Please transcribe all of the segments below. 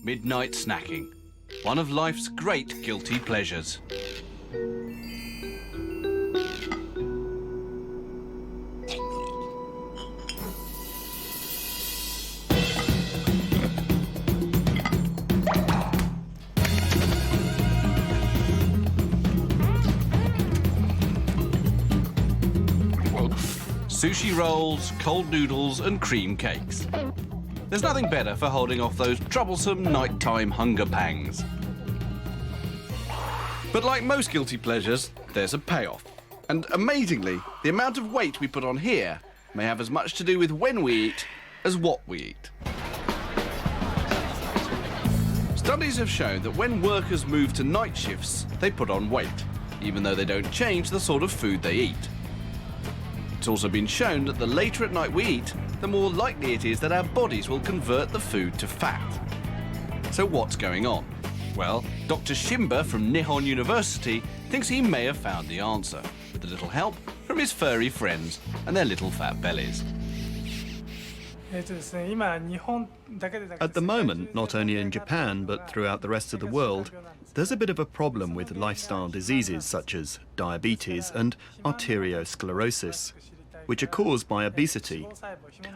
midnight snacking, one of life's great guilty pleasures. Sushi rolls, cold noodles and cream cakes. There's nothing better for holding off those troublesome nighttime hunger pangs. But like most guilty pleasures, there's a payoff. And amazingly, the amount of weight we put on here may have as much to do with when we eat as what we eat. Studies have shown that when workers move to night shifts, they put on weight, even though they don't change the sort of food they eat. It's also been shown that the later at night we eat, the more likely it is that our bodies will convert the food to fat. So what's going on? Well, Dr. Shimba from Nihon University thinks he may have found the answer, with a little help from his furry friends and their little fat bellies. At the moment, not only in Japan but throughout the rest of the world, there's a bit of a problem with lifestyle diseases such as diabetes and arteriosclerosis, which are caused by obesity.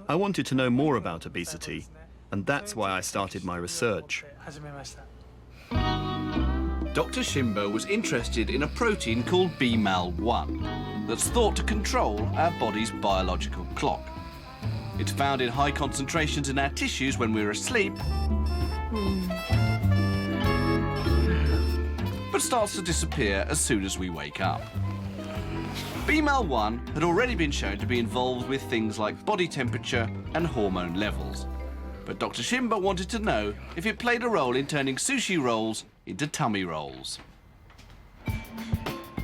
I wanted to know more about obesity, and that's why I started my research. Dr. Shimba was interested in a protein called BMAL1 that's thought to control our body's biological clock. It's found in high concentrations in our tissues when we're asleep, but starts to disappear as soon as we wake up. BMAL1 had already been shown to be involved with things like body temperature and hormone levels. But Dr. Shimba wanted to know if it played a role in turning sushi rolls into tummy rolls.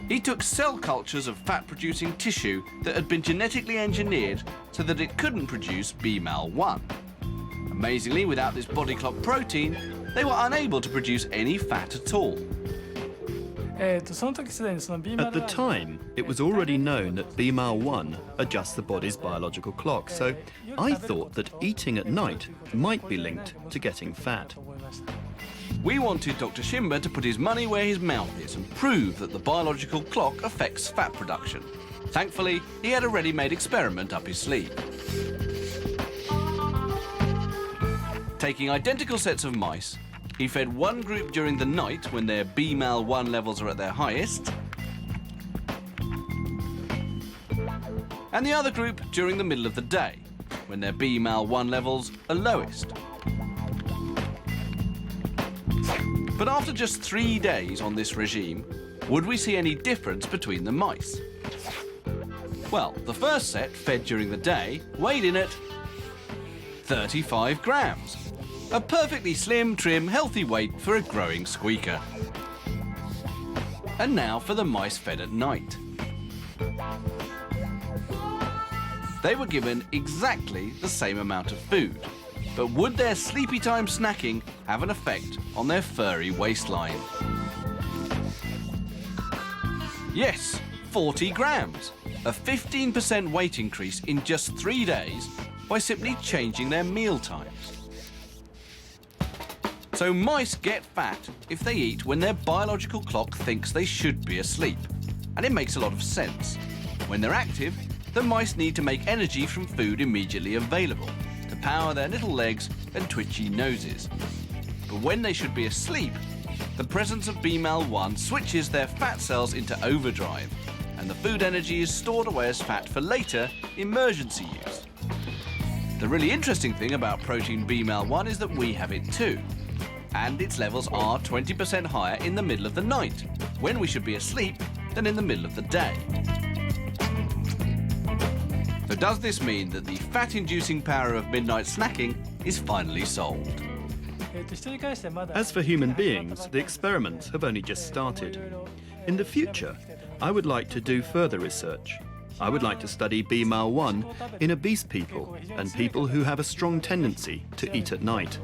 He took cell cultures of fat-producing tissue that had been genetically engineered so that it couldn't produce BMAL1. Amazingly, without this body clock protein, they were unable to produce any fat at all. At the time, it was already known that BMAL1 adjusts the body's biological clock, so I thought that eating at night might be linked to getting fat. We wanted Dr. Shimba to put his money where his mouth is and prove that the biological clock affects fat production. Thankfully, he had a ready-made experiment up his sleeve. Taking identical sets of mice, he fed one group during the night when their BMAL1 levels are at their highest, and the other group during the middle of the day, when their BMAL1 levels are lowest. But after just 3 days on this regime, would we see any difference between the mice? Well, the first set, fed during the day, weighed in at 35 grams. A perfectly slim, trim, healthy weight for a growing squeaker. And now for the mice fed at night. They were given exactly the same amount of food, but would their sleepy time snacking have an effect on their furry waistline? Yes, 40 grams, a 15% weight increase in just 3 days by simply changing their meal times. So mice get fat if they eat when their biological clock thinks they should be asleep. And it makes a lot of sense. When they're active, the mice need to make energy from food immediately available to power their little legs and twitchy noses. But when they should be asleep, the presence of BMAL1 switches their fat cells into overdrive, and the food energy is stored away as fat for later emergency use. The really interesting thing about protein BMAL1 is that we have it too. And its levels are 20% higher in the middle of the night, when we should be asleep, than in the middle of the day. So does this mean that the fat-inducing power of midnight snacking is finally solved? As for human beings, the experiments have only just started. In the future, I would like to do further research. I would like to study BMAL1 in obese people and people who have a strong tendency to eat at night.